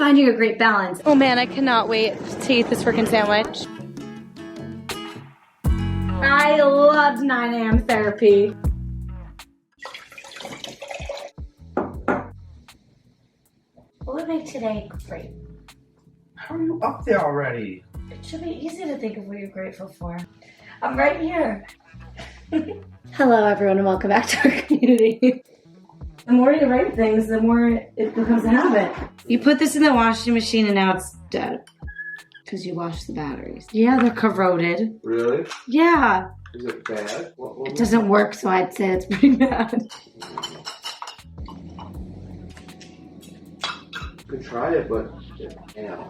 finding a great balance. Oh man, I cannot wait to eat this freaking sandwich. I loved 9 a.m. therapy. What would make today great? How are you up there already? It should be easy to think of what you're grateful for. I'm right here. Hello everyone and welcome back to our community. The more you write things, the more it becomes a habit. You put this in the washing machine and now it's dead. Because you washed the batteries. Yeah, they're corroded. Really? Yeah. Is it bad? It doesn't work, so I'd say it's pretty bad. You could try it, but yeah.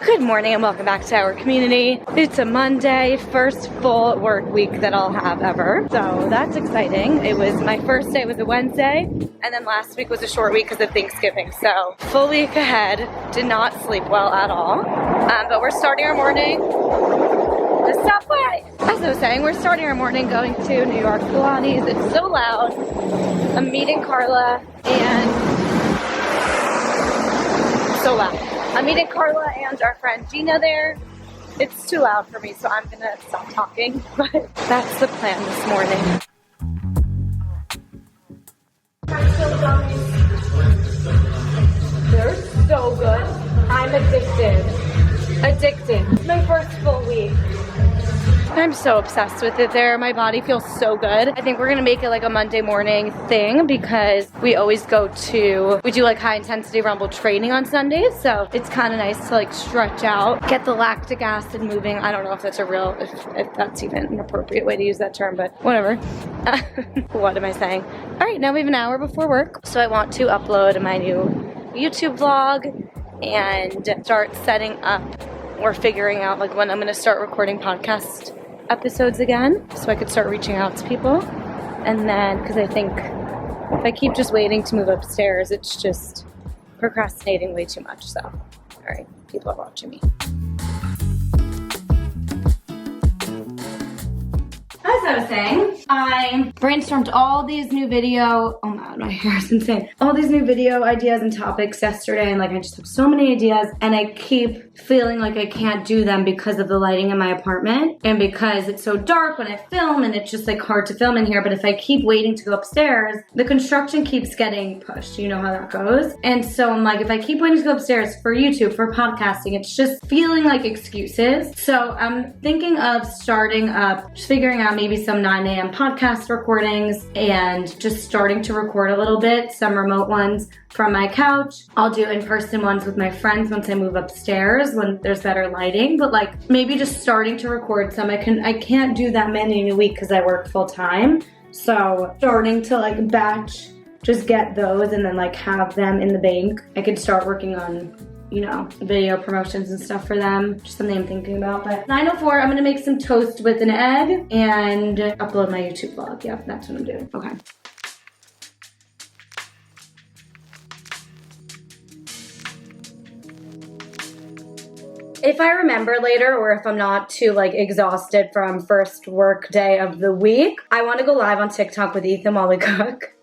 Good morning and welcome back to our community. It's a Monday, first full work week that I'll have ever. So that's exciting. It was my first day was a Wednesday, and then last week was a short week because of Thanksgiving. So full week ahead, did not sleep well at all. But we're starting our morning, the subway. As I was saying, we're starting our morning going to New York Pilates. It's so loud. I'm meeting Carla and so loud. I'm meeting Carla and our friend Gina there. It's too loud for me, so I'm gonna stop talking, but that's the plan this morning. They're so good. I'm addicted. It's my first full week. I'm so obsessed with it there. My body feels so good. I think we're gonna make it like a Monday morning thing because we always we do like high intensity rumble training on Sundays. So it's kind of nice to like stretch out, get the lactic acid moving. I don't know if that's if that's even an appropriate way to use that term, but whatever. What am I saying? All right, now we have an hour before work. So I want to upload my new YouTube vlog and start setting up or figuring out like when I'm gonna start recording podcast episodes again so I could start reaching out to people. And then because I think if I keep just waiting to move upstairs, it's just procrastinating way too much. So all right, people are watching me. As I was saying, I brainstormed all these new video, oh man, my hair is insane. All these new video ideas and topics yesterday, and like I just have so many ideas, and I keep feeling like I can't do them because of the lighting in my apartment and because it's so dark when I film and it's just like hard to film in here. But if I keep waiting to go upstairs, the construction keeps getting pushed. You know how that goes. And so I'm like, if I keep waiting to go upstairs for YouTube, for podcasting, it's just feeling like excuses. So I'm thinking of starting up, just figuring out maybe some 9 a.m. podcast recordings and just starting to record a little bit, some remote ones from my couch. I'll do in-person ones with my friends once I move upstairs when there's better lighting, but like maybe just starting to record some. I can't do that many in a week because I work full time. So starting to like batch, just get those and then like have them in the bank. I could start working on, you know, video promotions and stuff for them. Just something I'm thinking about. But 9:04, I'm gonna make some toast with an egg and upload my YouTube vlog. Yep, that's what I'm doing. Okay. If I remember later, or if I'm not too like exhausted from first work day of the week, I want to go live on TikTok with Ethan while we cook.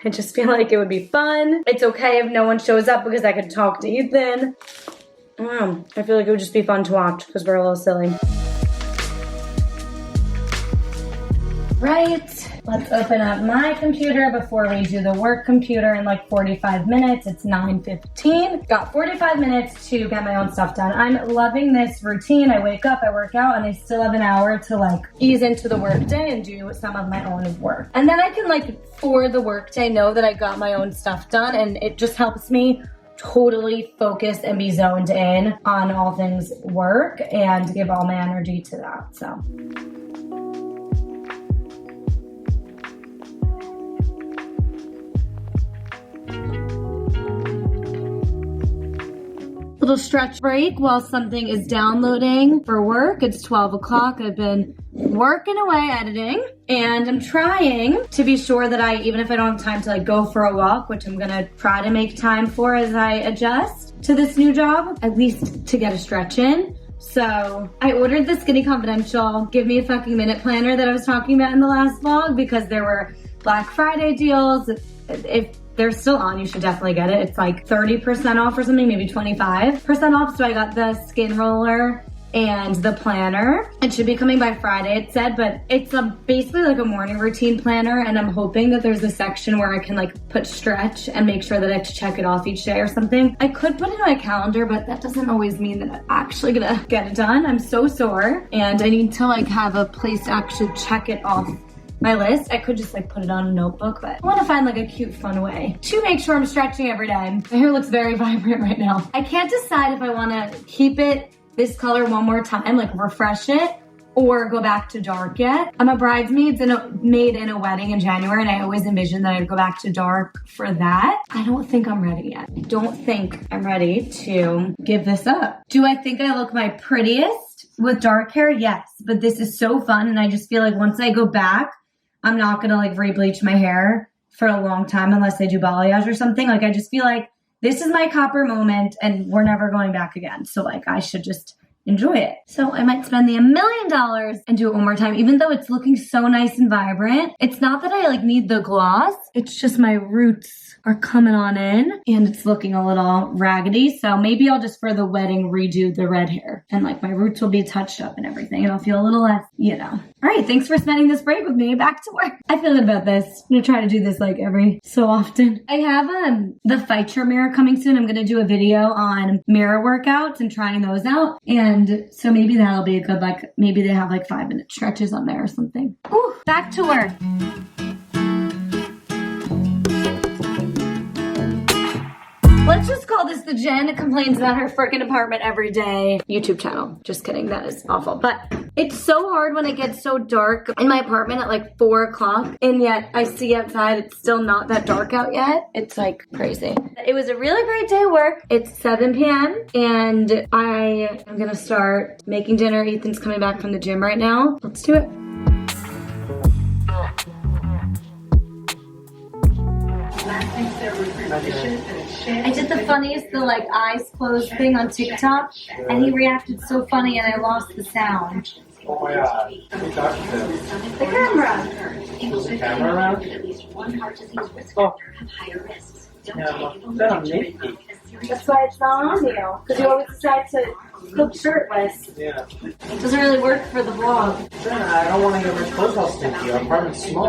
I just feel like it would be fun. It's okay if no one shows up because I could talk to Ethan. I feel like it would just be fun to watch because we're a little silly. Right, let's open up my computer before we do the work computer in like 45 minutes. It's 9:15. Got 45 minutes to get my own stuff done. I'm loving this routine. I wake up, I work out, and I still have an hour to like ease into the work day and do some of my own work. And then I can like for the work day know that I got my own stuff done, and it just helps me totally focus and be zoned in on all things work and give all my energy to that, so. Little stretch break while something is downloading for work. It's 12 o'clock. I've been working away editing and I'm trying to be sure that even if I don't have time to like go for a walk, which I'm gonna try to make time for as I adjust to this new job, at least to get a stretch in. So I ordered the Skinny Confidential Give Me a Fucking Minute planner that I was talking about in the last vlog because there were Black Friday deals. If they're still on. You should definitely get it. It's like 30% off or something, maybe 25% off. So I got the skin roller and the planner. It should be coming by Friday, it said, but it's basically like a morning routine planner, and I'm hoping that there's a section where I can like put stretch and make sure that I have to check it off each day or something. I could put it in my calendar, but that doesn't always mean that I'm actually gonna get it done. I'm so sore, and I need to like have a place to actually check it off my list. I could just like put it on a notebook, but I want to find like a cute, fun way to make sure I'm stretching every day. My hair looks very vibrant right now. I can't decide if I want to keep it this color one more time, like refresh it, or go back to dark yet. I'm a bridesmaid in a wedding in January, and I always envisioned that I'd go back to dark for that. I don't think I'm ready yet. I don't think I'm ready to give this up. Do I think I look my prettiest with dark hair? Yes, but this is so fun, and I just feel like once I go back, I'm not gonna like re-bleach my hair for a long time unless I do balayage or something. Like I just feel like this is my copper moment and we're never going back again. So like I should just enjoy it. So I might spend the $1 million and do it one more time, even though it's looking so nice and vibrant. It's not that I like need the gloss. It's just my roots are coming on in and it's looking a little raggedy. So maybe I'll just for the wedding redo the red hair and like my roots will be touched up and everything. And I'll feel a little less, you know. All right, thanks for spending this break with me. Back to work. I feel good about this. I'm gonna try to do this like every so often. I have the Fight Your Mirror coming soon. I'm gonna do a video on mirror workouts and trying those out. And so maybe that'll be a good, like, maybe they have like 5-minute stretches on there or something. Ooh, back to work. Let's just call this the Jen complains about her freaking apartment every day YouTube channel. Just kidding, that is awful. But it's so hard when it gets so dark in my apartment at like 4 o'clock, and yet I see outside it's still not that dark out yet. It's like crazy. It was a really great day at work. It's 7 p.m. and I am gonna start making dinner. Ethan's coming back from the gym right now. Let's do it. I did the funniest, the like eyes closed thing on TikTok, and he reacted so funny and I lost the sound. Oh my god. Who talked to him? The camera. Was the camera around? Oh. Yeah, That's why it's not on you. Because you always decide to cook shirtless. Yeah. It doesn't really work for the vlog. I don't want to get my clothes all stinky. Our apartment's small.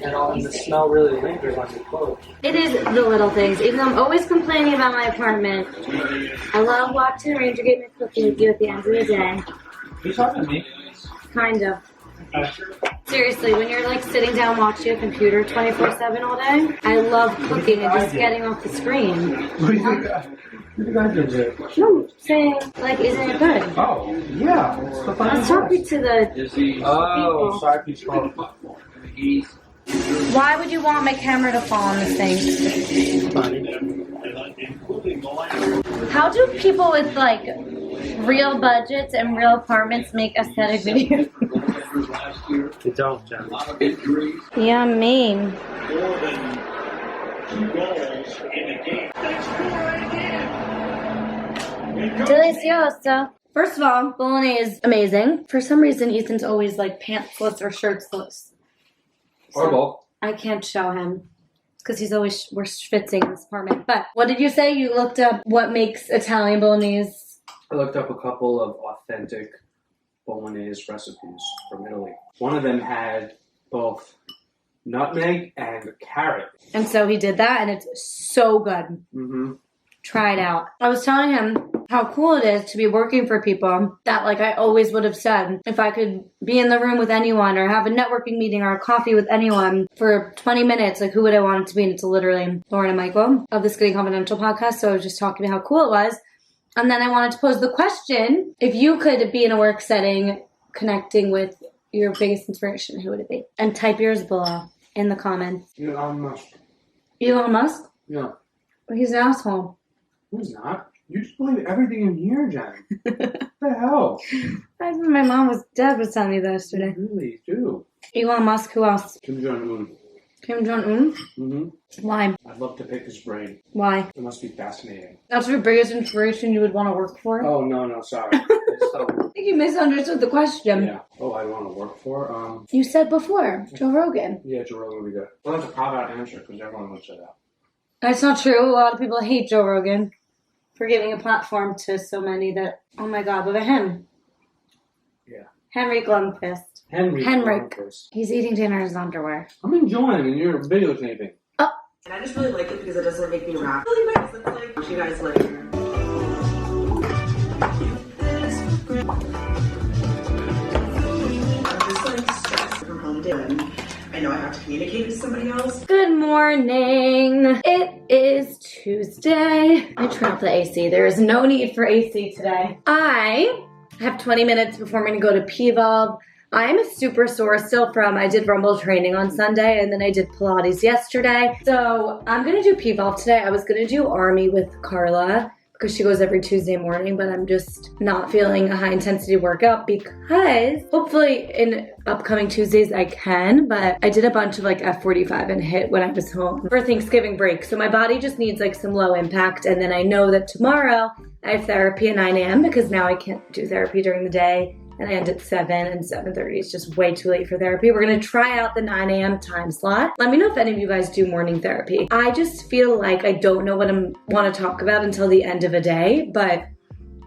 And the smell really lingers on your clothes. It is the little things. Even though I'm always complaining about my apartment, I love watching Ranger get me cooking with you at the end of the day. Are you talking to me? Kind of. Seriously, when you're like sitting down watching a computer 24/7 all day, I love cooking and just getting off the screen. What do you guys do? No, saying like, isn't it good? Oh, yeah. It's the I was talking to the people. Sorry, people. Why would you want my camera to fall on this thing? How do people with like real budgets and real apartments make aesthetic videos? They don't, Jen. Yeah, mean. Delicioso. First of all, bolognese is amazing. For some reason, Ethan's always like pantsless or shirtless. Or both. I can't show him. It's because we're schwitzing in this apartment. But what did you say? You looked up what makes Italian bolognese? I looked up a couple of authentic bolognese recipes from Italy. One of them had both nutmeg and carrot. And so he did that, and it's so good. Mm-hmm. Try it out. I was telling him how cool it is to be working for people that like I always would have said if I could be in the room with anyone or have a networking meeting or a coffee with anyone for 20 minutes, like who would I want it to be? And it's literally Lauren and Michael of the Skinny Confidential podcast. So I was just talking about how cool it was. And then I wanted to pose the question, if you could be in a work setting connecting with your biggest inspiration, who would it be? And type yours below in the comments. Elon Musk. Elon Musk? Yeah. Well, he's an asshole. He's not. You just believe everything in here, Jen. What the hell? I remember my mom was dead was telling me that yesterday. You really do. Elon Musk, who else? Kim Jong-un. Kim Jong-un? Mm-hmm. Why? I'd love to pick his brain. Why? It must be fascinating. That's your biggest inspiration you would want to work for? Oh, no, sorry. I think you misunderstood the question. Yeah. Oh, I'd want to work for? You said before, Joe Rogan. Yeah, Joe Rogan would be good. Well, that's a cop-out answer because everyone would say that. That's not true. A lot of people hate Joe Rogan for giving a platform to so many that, oh my God, look at him. Yeah. Henrik Lundqvist. Henrik. Lundqvist. He's eating dinner in his underwear. I'm enjoying and you're videotaping. Oh. And I just really like it because it doesn't make me rap. Really nice. It's like, you guys like. I'm just like stressed from home day. I know I have to communicate with somebody else. Good morning. It is Tuesday. I turned off the AC. There is no need for AC today. I have 20 minutes before I'm going to go to P-Volve. I'm super sore still from, I did Rumble training on Sunday and then I did Pilates yesterday. So I'm going to do P-Volve today. I was going to do Army with Carla because she goes every Tuesday morning, but I'm just not feeling a high intensity workout because hopefully in upcoming Tuesdays I can, but I did a bunch of like F45 and HIIT when I was home for Thanksgiving break. So my body just needs like some low impact. And then I know that tomorrow I have therapy at 9 a.m. because now I can't do therapy during the day. And I end at 7 and 7:30 is just way too late for therapy. We're gonna try out the 9 a.m. time slot. Let me know if any of you guys do morning therapy. I just feel like I don't know what I wanna talk about until the end of a day, but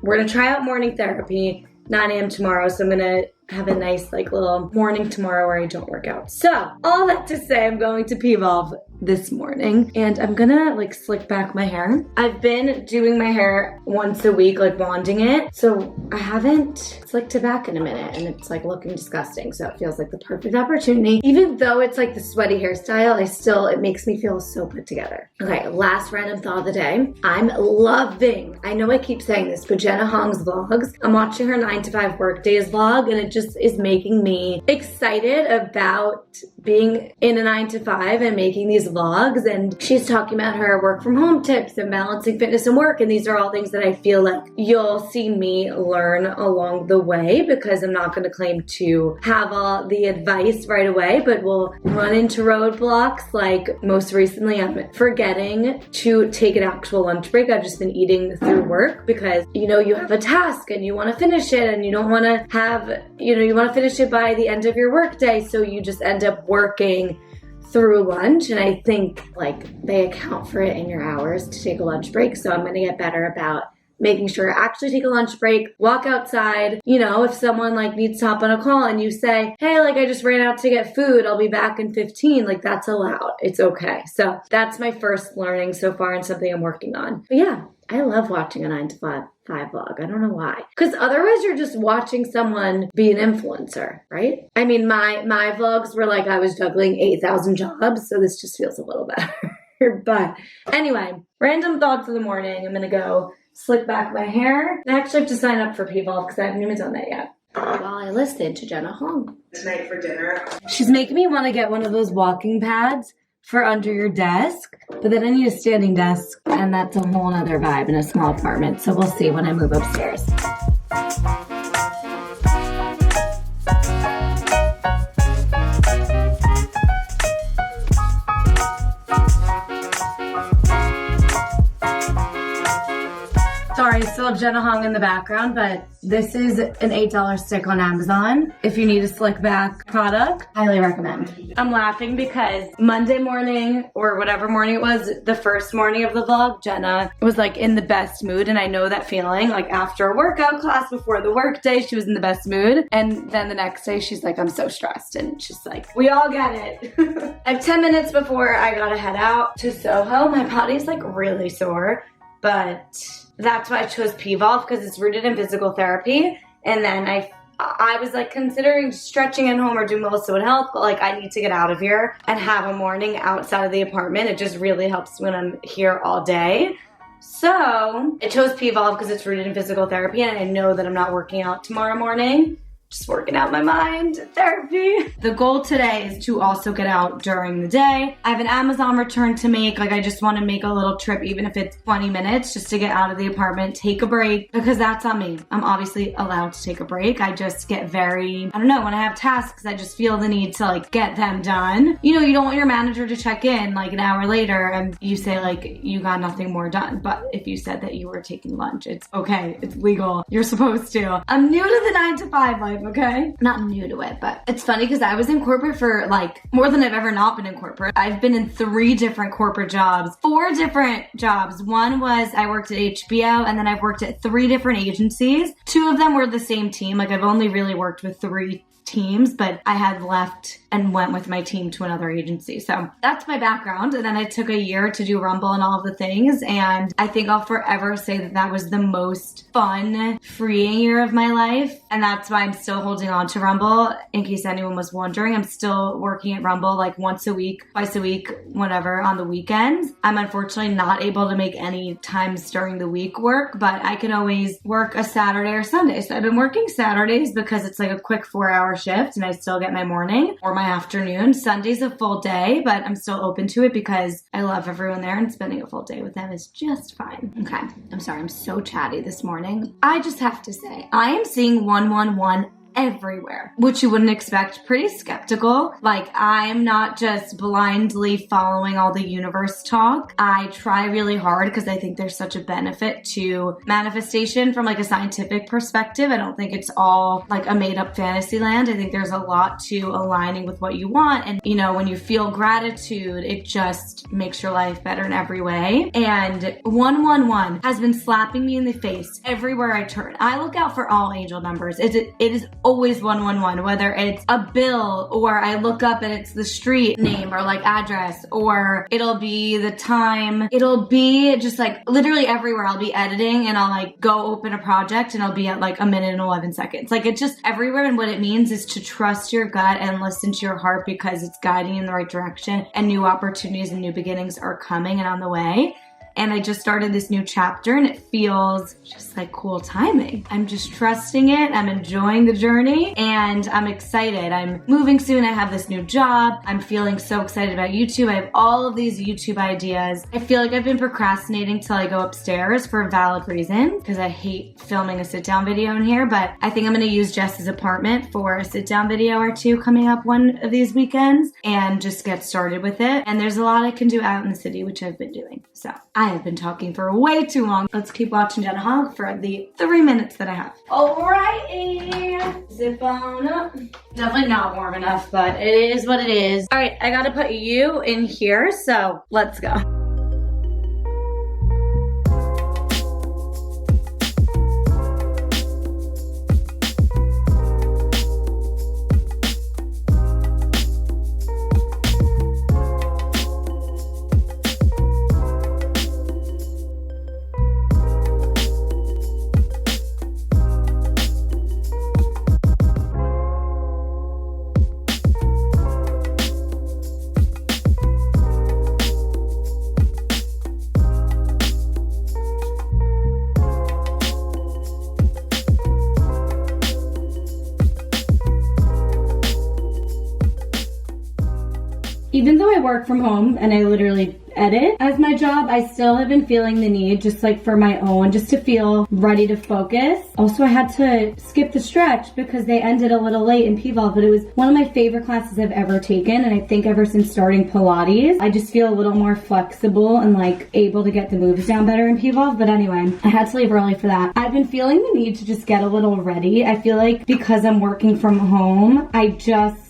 we're gonna try out morning therapy, 9 a.m. tomorrow. So I'm gonna have a nice like little morning tomorrow where I don't work out. So all that to say, I'm going to P-Volve this morning and I'm gonna like slick back my hair. I've been doing my hair once a week, like wanding it. So I haven't slicked it back in a minute and it's like looking disgusting. So it feels like the perfect opportunity. Even though it's like the sweaty hairstyle, it makes me feel so put together. Okay, last random thought of the day. I'm loving, I know I keep saying this, but Jenna Hong's vlogs. I'm watching her 9 to 5 Workdays vlog and it just is making me excited about being in a 9 to 5 and making these vlogs. And she's talking about her work from home tips and balancing fitness and work. And these are all things that I feel like you'll see me learn along the way because I'm not going to claim to have all the advice right away, but we'll run into roadblocks. Like most recently, I'm forgetting to take an actual lunch break. I've just been eating through work because, you know, you have a task and you want to finish it and you don't want to have, you want to finish it by the end of your work day. So you just end up working through lunch. And I think like they account for it in your hours to take a lunch break. So I'm going to get better about making sure I actually take a lunch break, walk outside. You know, if someone like needs to hop on a call and you say, hey, like I just ran out to get food, I'll be back in 15, like that's allowed. It's okay. So that's my first learning so far and something I'm working on. But yeah, I love watching a 9 to 5 vlog. I don't know why. Because otherwise you're just watching someone be an influencer, right? I mean, my vlogs were like I was juggling 8,000 jobs, so this just feels a little better. But anyway, random thoughts of the morning. I'm gonna go slick back my hair. I actually have to sign up for P-Volve because I haven't even done that yet. While I listened to Jenna Hong. Tonight for dinner. She's making me want to get one of those walking pads for under your desk, but then I need a standing desk and that's a whole nother vibe in a small apartment. So we'll see when I move upstairs. Sorry, still Jenna Hong in the background, but this is an $8 stick on Amazon. If you need a slick back product, highly recommend. I'm laughing because Monday morning or whatever morning it was, the first morning of the vlog, Jenna was like in the best mood. And I know that feeling, like after a workout class before the work day, she was in the best mood. And then the next day she's like, I'm so stressed. And she's like, we all get it. I have 10 minutes before I gotta head out to Soho. My body's like really sore, but that's why I chose P-Volve because it's rooted in physical therapy. And then I was like considering stretching at home or doing Melissa Would Help, but like I need to get out of here and have a morning outside of the apartment. It just really helps when I'm here all day. So I chose P-Volve because it's rooted in physical therapy and I know that I'm not working out tomorrow morning. Just working out my mind, therapy. The goal today is to also get out during the day. I have an Amazon return to make. Like I just want to make a little trip, even if it's 20 minutes, just to get out of the apartment, take a break, because that's on me. I'm obviously allowed to take a break. I just get very, I don't know, when I have tasks, I just feel the need to like get them done. You know, you don't want your manager to check in like an hour later and you say like, you got nothing more done. But if you said that you were taking lunch, it's okay, it's legal, you're supposed to. I'm new to the 9 to 5 life. life, okay? Not new to it, but it's funny because I was in corporate for like more than I've ever not been in corporate. I've been in 3 different corporate jobs, 4 different jobs. One was I worked at HBO, and then I've worked at 3 different agencies. 2 of them were the same team. Like I've only really worked with 3 teams, but I had left and went with my team to another agency. So that's my background. And then I took a year to do Rumble and all of the things. And I think I'll forever say that that was the most fun, freeing year of my life. And that's why I'm still holding on to Rumble. In case anyone was wondering, I'm still working at Rumble like once a week, twice a week, whatever, on the weekends. I'm unfortunately not able to make any times during the week work, but I can always work a Saturday or Sunday. So I've been working Saturdays because it's like a quick 4-hour shift and I still get my morning or my afternoon. Sunday's a full day, but I'm still open to it because I love everyone there and spending a full day with them is just fine. Okay, I'm sorry, I'm so chatty this morning. I just have to say, I am seeing 111 everywhere, which you wouldn't expect. Pretty skeptical. Like, I'm not just blindly following all the universe talk. I try really hard because I think there's such a benefit to manifestation from like a scientific perspective. I don't think it's all like a made up fantasy land. I think there's a lot to aligning with what you want. And you know, when you feel gratitude, it just makes your life better in every way. And 111 has been slapping me in the face everywhere I turn. I look out for all angel numbers. It is always 111, whether it's a bill or I look up and it's the street name or like address, or it'll be the time. It'll be just like literally everywhere. I'll be editing and I'll like go open a project and I'll be at like 1 minute and 11 seconds. Like it's just everywhere. And what it means is to trust your gut and listen to your heart because it's guiding you in the right direction and new opportunities and new beginnings are coming and on the way. And I just started this new chapter and it feels just like cool timing. I'm just trusting it. I'm enjoying the journey and I'm excited. I'm moving soon. I have this new job. I'm feeling so excited about YouTube. I have all of these YouTube ideas. I feel like I've been procrastinating till I go upstairs for a valid reason because I hate filming a sit down video in here, but I think I'm going to use Jess's apartment for a sit down video or 2 coming up one of these weekends and just get started with it. And there's a lot I can do out in the city, which I've been doing. So I have been talking for way too long. Let's keep watching Jenna Hogg for the 3 minutes that I have. Alrighty, zip on up. Definitely not warm enough, but it is what it is. All right, I gotta put you in here, so let's go. Even though I work from home and I literally edit as my job, I still have been feeling the need just like for my own, just to feel ready to focus. Also, I had to skip the stretch because they ended a little late in PVOL, but it was one of my favorite classes I've ever taken. And I think ever since starting Pilates, I just feel a little more flexible and like able to get the moves down better in PVOL. But anyway, I had to leave early for that. I've been feeling the need to just get a little ready. I feel like because I'm working from home,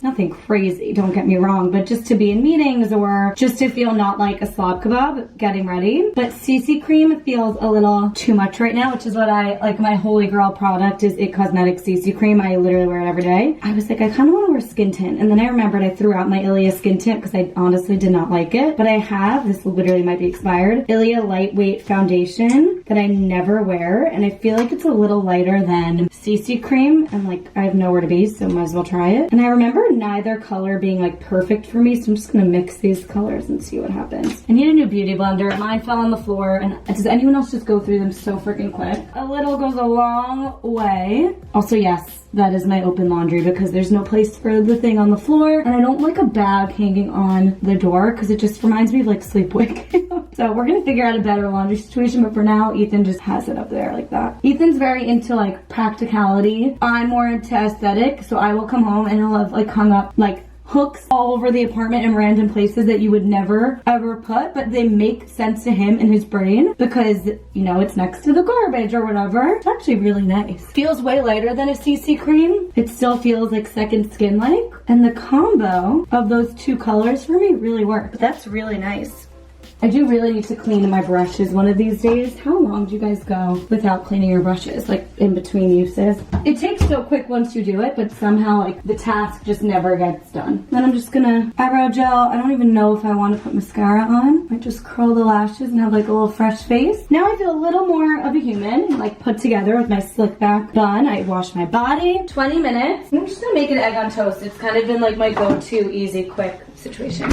nothing crazy, don't get me wrong, but just to be in meetings or just to feel not like a slob kebab getting ready. But CC cream feels a little too much right now, which is what I like. My holy grail product is It Cosmetics CC cream. I literally wear it every day. I was like, I kind of want to wear skin tint, and then I remembered I threw out my Ilia skin tint because I honestly did not like it. But I have, this literally might be expired, Ilia lightweight foundation that I never wear, and I feel like it's a little lighter than CC cream, and like I have nowhere to be, so might as well try it. And I remember neither color being like perfect for me, so I'm just gonna mix these colors and see what happens. I need a new beauty blender. Mine fell on the floor, and does anyone else just go through them so freaking quick? A little goes a long way. Also, yes, that is my open laundry because there's no place for the thing on the floor, and I don't like a bag hanging on the door because it just reminds me of like sleepwalking. So we're gonna figure out a better laundry situation, but for now, Ethan just has it up there like that. Ethan's very into like practicality. I'm more into aesthetic, so I will come home and he'll have like hung up like hooks all over the apartment in random places that you would never ever put, but they make sense to him in his brain because, you know, it's next to the garbage or whatever. It's actually really nice. Feels way lighter than a CC cream. It still feels like second skin like. And the combo of those two colors for me really work. That's really nice. I do really need to clean my brushes one of these days. How long do you guys go without cleaning your brushes, like in between uses? It takes so quick once you do it, but somehow like the task just never gets done. Then I'm just gonna eyebrow gel. I don't even know if I want to put mascara on. I just curl the lashes and have like a little fresh face. Now I feel a little more of a human, like put together with my slick back bun. I wash my body. 20 minutes. I'm just gonna make an egg on toast. It's kind of been like my go-to easy, quick situation.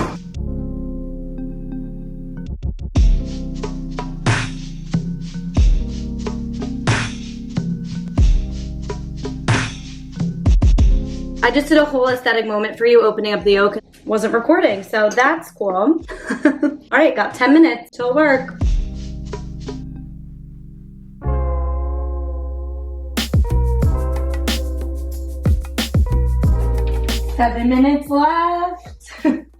I just did a whole aesthetic moment for you opening up the oak. Wasn't recording, so that's cool. All right, got 10 minutes till work. Seven minutes left.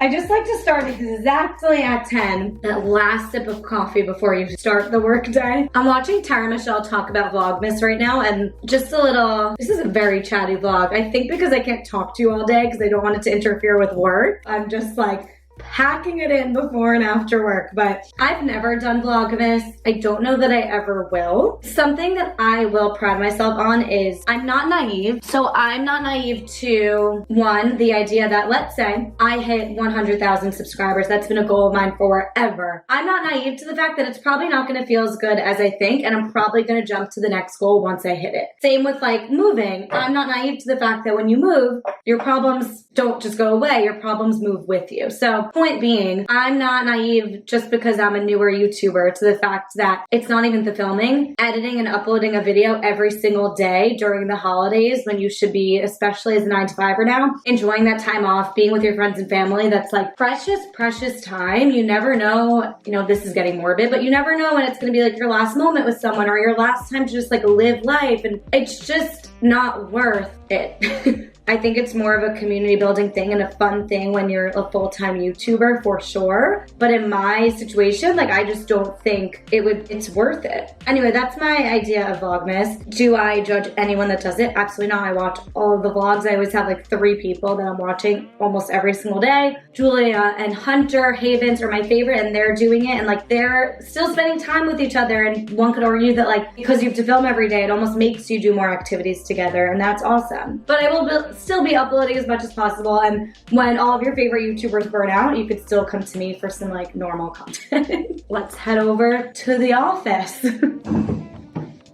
I just like to start exactly at 10. That last sip of coffee before you start the workday. I'm watching Tara Michelle talk about Vlogmas right now, and just a little, this is a very chatty vlog. I think because I can't talk to you all day because I don't want it to interfere with work, I'm just like packing it in before and after work. But I've never done Vlogmas. I don't know that I ever will. Something that I will pride myself on is I'm not naive. So I'm not naive to, one, the idea that, let's say I hit 100,000 subscribers. That's been a goal of mine forever. I'm not naive to the fact that it's probably not going to feel as good as I think, and I'm probably going to jump to the next goal once I hit it. Same with like moving. I'm not naive to the fact that when you move, your problems don't just go away. Your problems move with you. So point being, I'm not naive just because I'm a newer YouTuber to the fact that it's not even the filming. Editing and uploading a video every single day during the holidays when you should be, especially as a 9-to-5er now, enjoying that time off, being with your friends and family. That's like precious, precious time. You never know, you know, this is getting morbid, but you never know when it's going to be like your last moment with someone or your last time to just like live life. And it's just not worth it. I think it's more of a community building thing and a fun thing when you're a full-time YouTuber for sure. But in my situation, like I just don't think it's worth it. Anyway, that's my idea of Vlogmas. Do I judge anyone that does it? Absolutely not. I watch all of the vlogs. I always have like 3 people that I'm watching almost every single day. Julia and Hunter Havens are my favorite, and they're doing it, and like they're still spending time with each other. And one could argue that like because you have to film every day, it almost makes you do more activities together, and that's awesome. But I will still be uploading as much as possible, and when all of your favorite YouTubers burn out, you could still come to me for some like normal content. Let's head over to the office.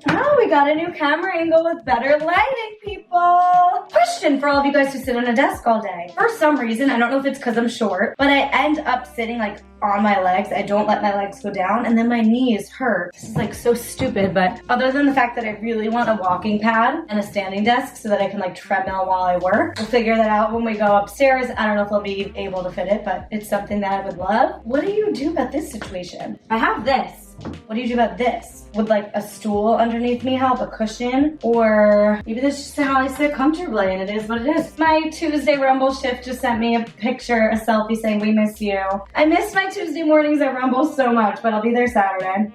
Oh, we got a new camera angle with better lighting, people. Question for all of you guys who sit on a desk all day. For some reason, I don't know if it's because I'm short, but I end up sitting like on my legs. I don't let my legs go down, and then my knees hurt. This is like so stupid, but other than the fact that I really want a walking pad and a standing desk so that I can like treadmill while I work, we'll figure that out when we go upstairs. I don't know if I'll be able to fit it, but it's something that I would love. What do you do about this situation? I have this. What do you do about this? Would like a stool underneath me help, a cushion? Or maybe that's just how I sit comfortably, and it is what it is. My Tuesday Rumble shift just sent me a picture, a selfie saying, "We miss you." I miss my Tuesday mornings at Rumble so much, but I'll be there Saturday.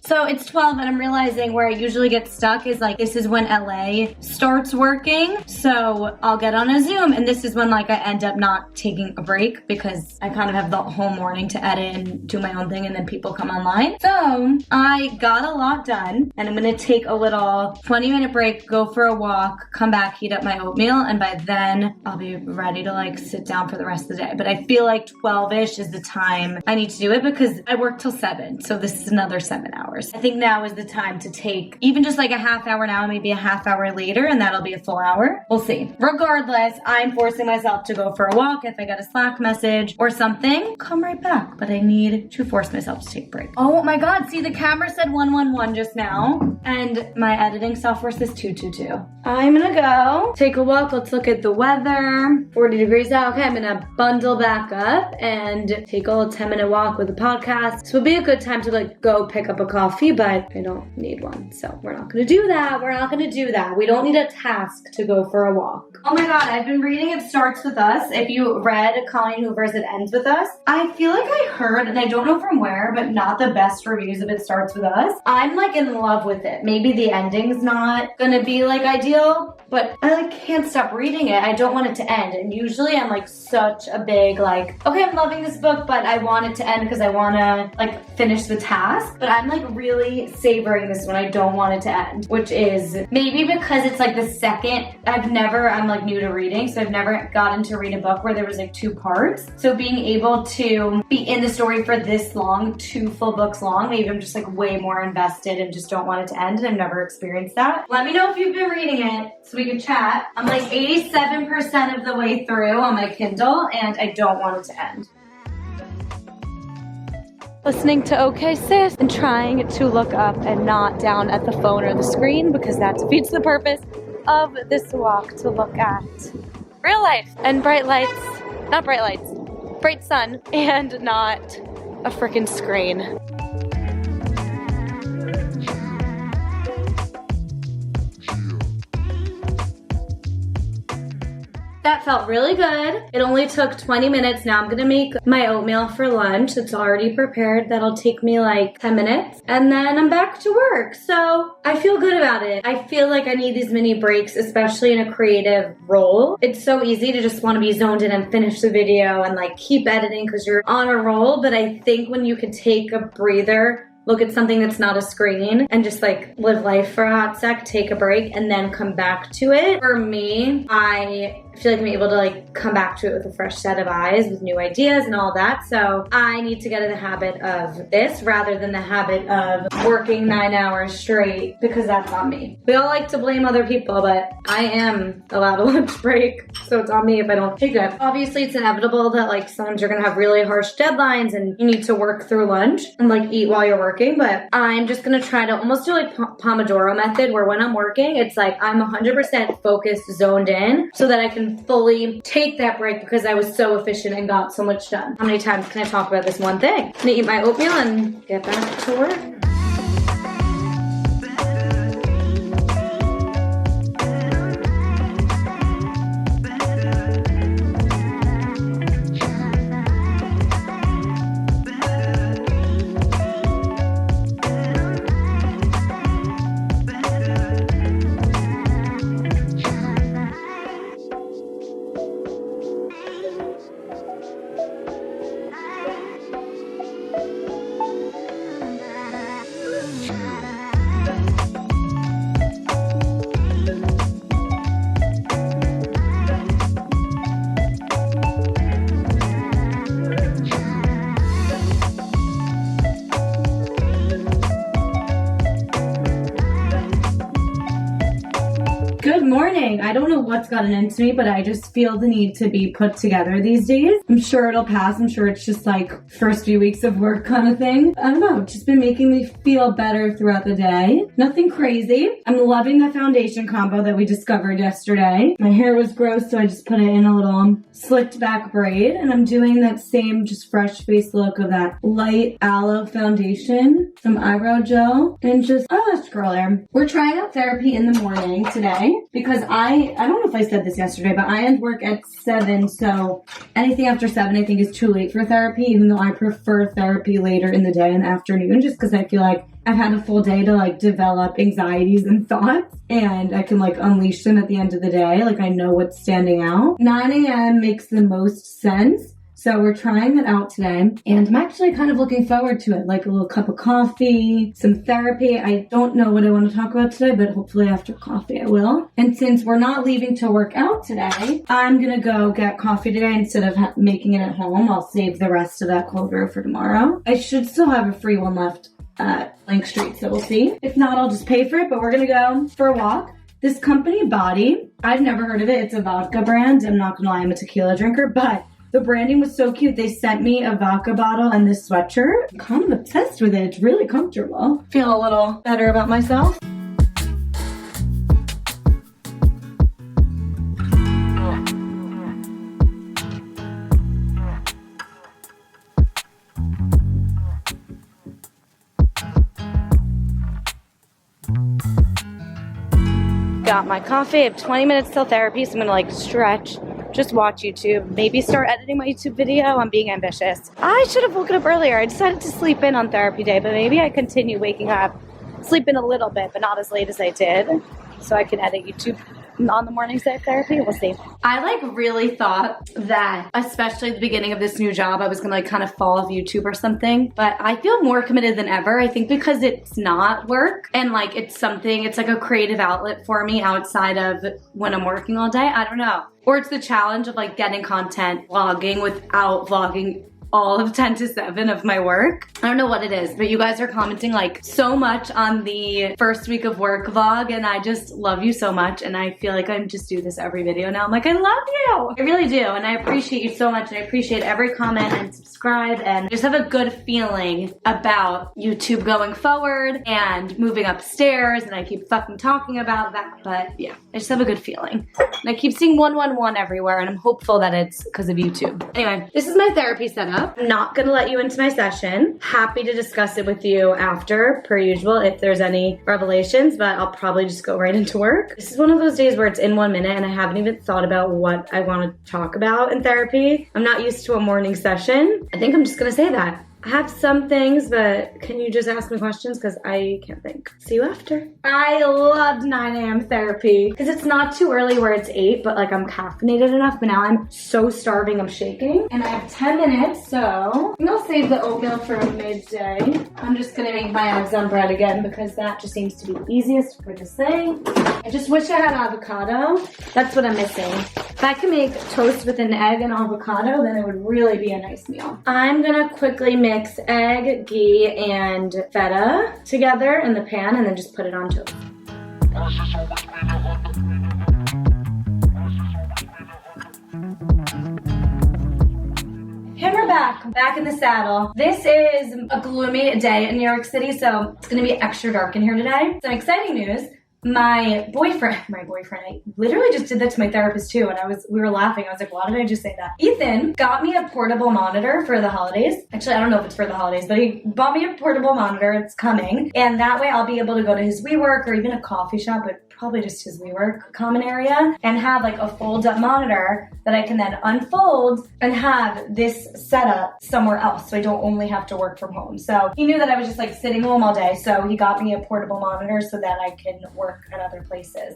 So it's 12 and I'm realizing where I usually get stuck is like, this is when LA starts working. So I'll get on a Zoom, and this is when like I end up not taking a break because I kind of have the whole morning to edit and do my own thing, and then people come online. So I got a lot done, and I'm gonna take a little 20-minute break, go for a walk, come back, heat up my oatmeal, and by then I'll be ready to like sit down for the rest of the day. But I feel like 12-ish is the time I need to do it because I work till 7. So this is another 7 hours. I think now is the time to take even just like a half hour now, maybe a half hour later, and that'll be a full hour. We'll see. Regardless, I'm forcing myself to go for a walk. If I get a Slack message or something, come right back. But I need to force myself to take a break. Oh my God. See, the camera said 111 just now, and my editing software says 222. I'm gonna go take a walk. Let's look at the weather. 40 degrees out. Okay, I'm gonna bundle back up and take a little 10-minute walk with a podcast. This would be a good time to like go pick up a coffee coffee, but I don't need one. So we're not gonna do that. We're not gonna do that. We don't need a task to go for a walk. Oh my God, I've been reading It Starts With Us. If you read Colleen Hoover's It Ends With Us, I feel like I heard, and I don't know from where, but not the best reviews of It Starts With Us. I'm like in love with it. Maybe the ending's not gonna be like ideal, but I like can't stop reading it. I don't want it to end. And usually I'm like such a big like, okay, I'm loving this book, but I want it to end because I wanna like finish the task. But I'm like really savoring this one. I don't want it to end, which is maybe because it's like the second, I'm like new to reading, so I've never gotten to read a book where there was like 2 parts. So being able to be in the story for this long, 2 full books long, maybe I'm just like way more invested and just don't want it to end, and I've never experienced that. Let me know if you've been reading it so we can chat. I'm like 87% of the way through on my Kindle, and I don't want it to end. Listening to OK Sis and trying to look up and not down at the phone or the screen, because that defeats the purpose of this walk, to look at real life and bright sun, and not a freaking screen. That felt really good. It only took 20 minutes. Now I'm gonna make my oatmeal for lunch. It's already prepared. That'll take me like 10 minutes. And then I'm back to work. So I feel good about it. I feel like I need these mini breaks, especially in a creative role. It's so easy to just want to be zoned in and finish the video and like keep editing because you're on a roll. But I think when you can take a breather, look at something that's not a screen, and just like live life for a hot sec, take a break, and then come back to it. For me, I feel like I'm able to like come back to it with a fresh set of eyes with new ideas and all that. So I need to get in the habit of this rather than the habit of working 9 hours straight, because that's on me. We all like to blame other people, but I am allowed a lunch break, so it's on me if I don't take it. Obviously, it's inevitable that like sometimes you're gonna have really harsh deadlines and you need to work through lunch and like eat while you're working, but I'm just gonna try to almost do like Pomodoro method, where when I'm working, it's like I'm 100% focused, zoned in, so that I can fully take that break because I was so efficient and got so much done. How many times can I talk about this one thing? I'm gonna eat my oatmeal and get back to work. Good morning. I don't know what's gotten into me, but I just feel the need to be put together these days. I'm sure it'll pass. I'm sure it's just like first few weeks of work kind of thing. I don't know. It's just been making me feel better throughout the day. Nothing crazy. I'm loving the foundation combo that we discovered yesterday. My hair was gross, so I just put it in a little slicked back braid, and I'm doing that same just fresh face look of that light aloe foundation, some eyebrow gel, and just eyelash curler. We're trying out therapy in the morning today because I don't know if I said this yesterday, but I end work at 7, so anything after 7 I think is too late for therapy, even though I prefer therapy later in the day and afternoon, just because I feel like I've had a full day to like develop anxieties and thoughts, and I can like unleash them at the end of the day. Like I know what's standing out. 9 a.m. makes the most sense. So we're trying that out today, and I'm actually kind of looking forward to it, like a little cup of coffee, some therapy. I don't know what I want to talk about today, but hopefully after coffee I will. And since we're not leaving to work out today, I'm going to go get coffee today instead of making it at home. I'll save the rest of that cold brew for tomorrow. I should still have a free one left at Link Street, so we'll see. If not, I'll just pay for it, but we're going to go for a walk. This company, Body, I've never heard of it. It's a vodka brand. I'm not going to lie, I'm a tequila drinker, but the branding was so cute. They sent me a vodka bottle and this sweatshirt. I'm kind of obsessed with it. It's really comfortable. Feel a little better about myself. got my coffee. I have 20 minutes till therapy, so I'm gonna like stretch, just watch YouTube, maybe start editing my YouTube video. I'm being ambitious. I should have woken up earlier. I decided to sleep in on therapy day, but maybe I continue waking up, sleep in a little bit, but not as late as I did, so I can edit YouTube on the mornings I have therapy. We'll see. I like really thought that, especially at the beginning of this new job, I was gonna like kind of fall off YouTube or something, but I feel more committed than ever. I think because it's not work and like it's something, it's like a creative outlet for me outside of when I'm working all day. I don't know. Or it's the challenge of like getting content, vlogging without vlogging all of 10 to 7 of my work. I don't know what it is, but you guys are commenting like so much on the first week of work vlog, and I just love you so much, and I feel like I just do this every video now. I'm like, I love you! I really do, and I appreciate you so much, and I appreciate every comment and subscribe, and just have a good feeling about YouTube going forward and moving upstairs, and I keep fucking talking about that, but yeah, I just have a good feeling. And I keep seeing 111 everywhere, and I'm hopeful that it's because of YouTube. Anyway, this is my therapy setup. I'm not gonna let you into my session. Happy to discuss it with you after, per usual, if there's any revelations, but I'll probably just go right into work. This is one of those days where it's in 1 minute and I haven't even thought about what I want to talk about in therapy. I'm not used to a morning session. I think I'm just gonna say that. I have some things, but can you just ask me questions? Because I can't think. See you after. I loved 9 a.m. therapy because it's not too early where it's 8, but like I'm caffeinated enough, but now I'm so starving, I'm shaking. And I have 10 minutes, so I'm gonna save the oatmeal for midday. I'm just gonna make my eggs on bread again because that just seems to be easiest for this thing. I just wish I had avocado. That's what I'm missing. If I could make toast with an egg and avocado, then it would really be a nice meal. I'm gonna quickly mix egg, ghee, and feta together in the pan and then just put it on toast. And we're back in the saddle. This is a gloomy day in New York City, so it's gonna be extra dark in here today. Some exciting news. My boyfriend, I literally just did that to my therapist too, and we were laughing. I was like, why did I just say that? Ethan got me a portable monitor for the holidays. Actually, I don't know if it's for the holidays, but he bought me a portable monitor. It's coming. And that way I'll be able to go to his WeWork or even a coffee shop, but probably just his WeWork common area, and have like a fold-up monitor that I can then unfold and have this set up somewhere else, so I don't only have to work from home. So he knew that I was just like sitting home all day, so he got me a portable monitor so that I can work at other places.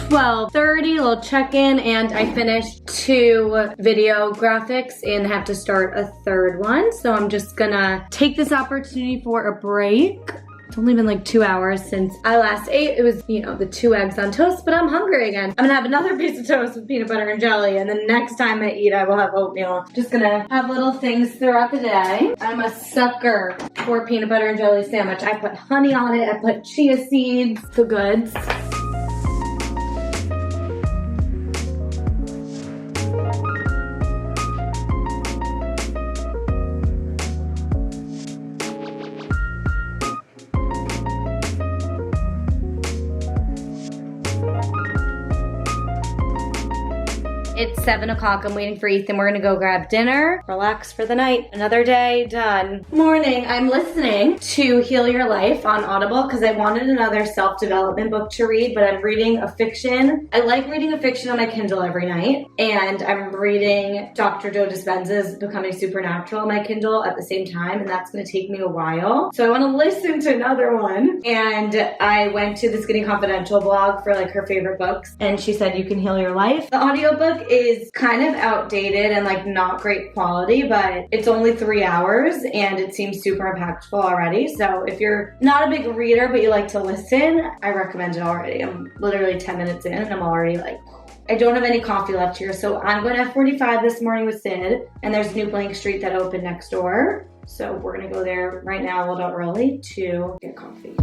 12:30, little check-in, and I finished 2 video graphics and have to start a 3rd one. So I'm just gonna take this opportunity for a break. It's only been like 2 hours since I last ate. It was, you know, the 2 eggs on toast, but I'm hungry again. I'm gonna have another piece of toast with peanut butter and jelly, and the next time I eat, I will have oatmeal. Just gonna have little things throughout the day. I'm a sucker for peanut butter and jelly sandwich. I put honey on it, I put chia seeds, the goods. It's 7 o'clock, I'm waiting for Ethan. We're gonna go grab dinner, relax for the night. Another day done. Morning, I'm listening to Heal Your Life on Audible because I wanted another self-development book to read, but I'm reading a fiction. I like reading a fiction on my Kindle every night, and I'm reading Dr. Joe Dispenza's Becoming Supernatural on my Kindle at the same time, and that's gonna take me a while. So I wanna listen to another one. And I went to the Skinny Confidential blog for like her favorite books, and she said you can heal your life. The audiobook is kind of outdated and like not great quality, but it's only 3 hours and it seems super impactful already. So if you're not a big reader but you like to listen, I recommend it already. I'm literally 10 minutes in and I'm already like, I don't have any coffee left here. So I'm going to F45 this morning with Sid, and there's a new Blank Street that opened next door. So we're gonna go there right now a little early to get coffee.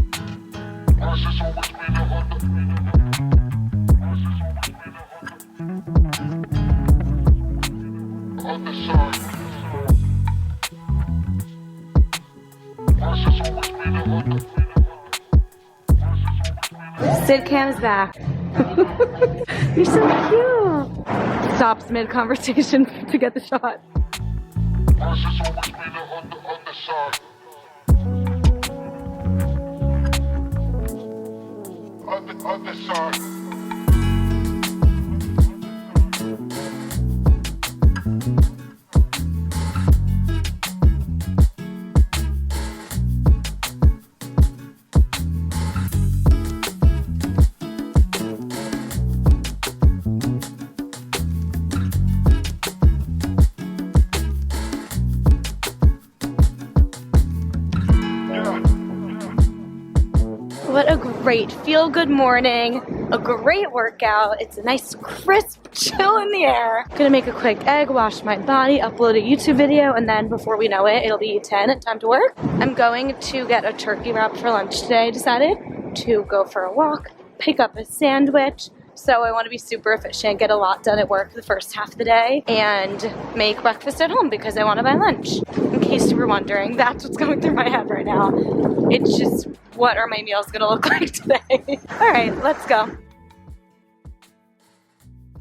Sid Cam is back. You're so cute. Stops mid-conversation to get the shot. Other side. What a great feel-good morning, a great workout. It's a nice crisp chill in the air. Gonna make a quick egg, wash my body, upload a YouTube video, and then before we know it, it'll be 10 and time to work. I'm going to get a turkey wrap for lunch today. I decided to go for a walk, pick up a sandwich. So I want to be super efficient, get a lot done at work the first half of the day, and make breakfast at home because I want to buy lunch. In case you were wondering, that's what's going through my head right now. It's just, what are my meals going to look like today? All right, let's go.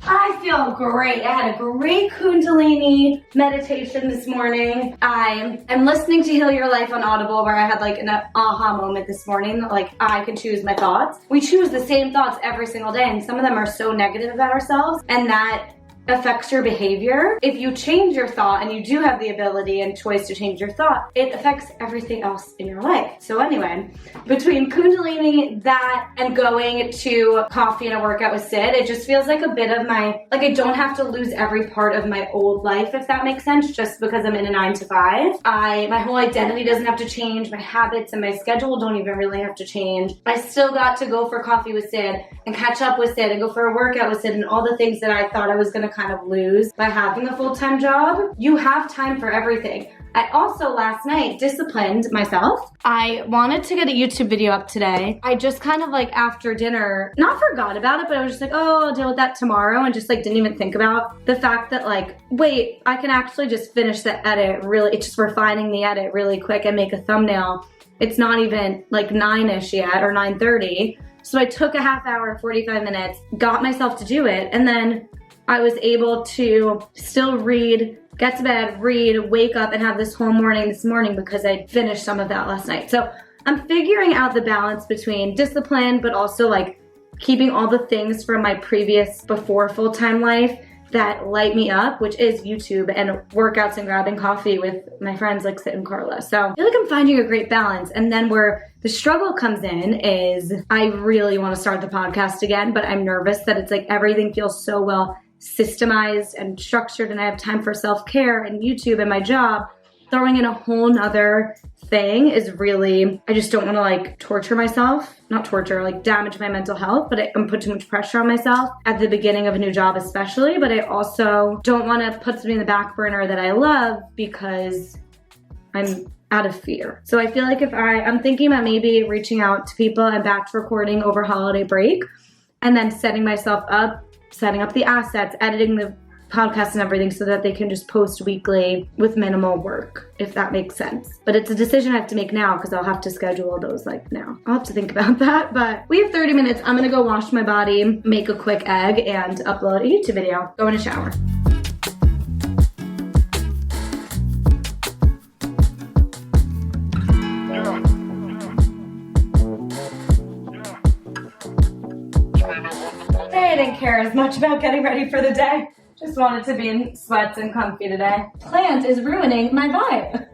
I feel great. I had a great Kundalini meditation this morning. I am listening to Heal Your Life on Audible, where I had like an aha moment this morning that like I can choose my thoughts. We choose the same thoughts every single day, and some of them are so negative about ourselves, and that affects your behavior. If you change your thought, and you do have the ability and choice to change your thought, it affects everything else in your life. So anyway, between Kundalini, that, and going to coffee and a workout with Sid, it just feels like a bit of my, like I don't have to lose every part of my old life, if that makes sense, just because I'm in a 9 to 5. My whole identity doesn't have to change. My habits and my schedule don't even really have to change. I still got to go for coffee with Sid and catch up with Sid and go for a workout with Sid and all the things that I thought I was going to kind of lose by having a full-time job. You have time for everything. I also last night disciplined myself. I wanted to get a YouTube video up today. I just kind of like after dinner, not forgot about it, but I was just like, oh, I'll deal with that tomorrow, and just like didn't even think about the fact that like, wait, I can actually just finish the edit really, it's just refining the edit really quick and make a thumbnail. It's not even like 9-ish yet, or 9:30. So I took a half hour, 45 minutes, got myself to do it, and then I was able to still read, get to bed, read, wake up, and have this whole morning this morning because I finished some of that last night. So I'm figuring out the balance between discipline, but also like keeping all the things from my previous before full-time life that light me up, which is YouTube and workouts and grabbing coffee with my friends like Sid and Carla. So I feel like I'm finding a great balance. And then where the struggle comes in is I really want to start the podcast again, but I'm nervous that it's like everything feels so well systemized and structured, and I have time for self-care and YouTube and my job. Throwing in a whole nother thing is really, I just don't want to like torture myself, not torture, like damage my mental health, but I'm put too much pressure on myself at the beginning of a new job especially, but I also don't want to put something in the back burner that I love because I'm out of fear. So I feel like if I'm thinking about maybe reaching out to people and batch recording over holiday break, and then setting myself up, setting up the assets, editing the podcast and everything so that they can just post weekly with minimal work, if that makes sense. But it's a decision I have to make now because I'll have to schedule those like now. I'll have to think about that, but we have 30 minutes. I'm gonna go wash my body, make a quick egg, and upload a YouTube video. Go in a shower. I didn't care as much about getting ready for the day. Just wanted to be in sweats and comfy today. Plant is ruining my vibe.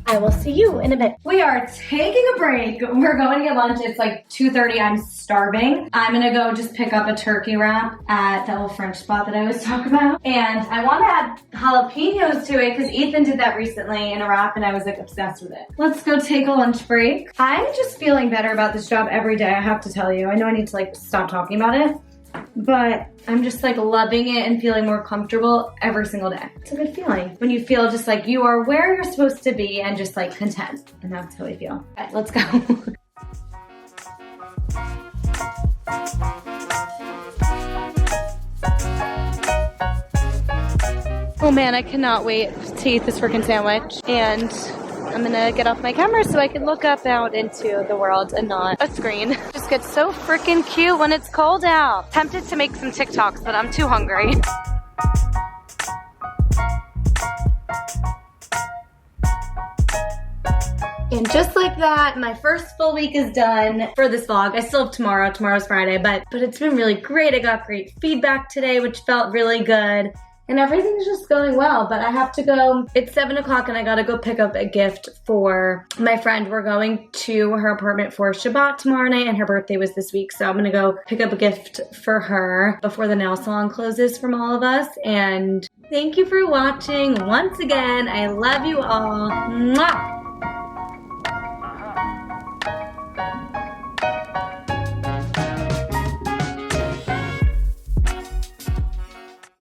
I will see you in a bit. We are taking a break. We're going to get lunch. It's like 2:30. I'm starving. I'm gonna go just pick up a turkey wrap at that little French spot that I always talk about. And I want to add jalapenos to it because Ethan did that recently in a wrap and I was like obsessed with it. Let's go take a lunch break. I'm just feeling better about this job every day, I have to tell you. I know I need to like stop talking about it, but I'm just like loving it and feeling more comfortable every single day. It's a good feeling when you feel just like you are where you're supposed to be and just like content. And that's how I feel. All right, let's go. Oh man, I cannot wait to eat this freaking sandwich. And I'm gonna get off my camera so I can look up out into the world and not a screen. Just gets so freaking cute when it's cold out. Tempted to make some TikToks, but I'm too hungry. And just like that, my first full week is done for this vlog. I still have tomorrow. Tomorrow's Friday, but it's been really great. I got great feedback today, which felt really good. And everything's just going well, but I have to go. It's 7 o'clock and I gotta go pick up a gift for my friend. We're going to her apartment for Shabbat tomorrow night, and her birthday was this week. So I'm gonna go pick up a gift for her before the nail salon closes from all of us. And thank you for watching once again. I love you all. Mwah!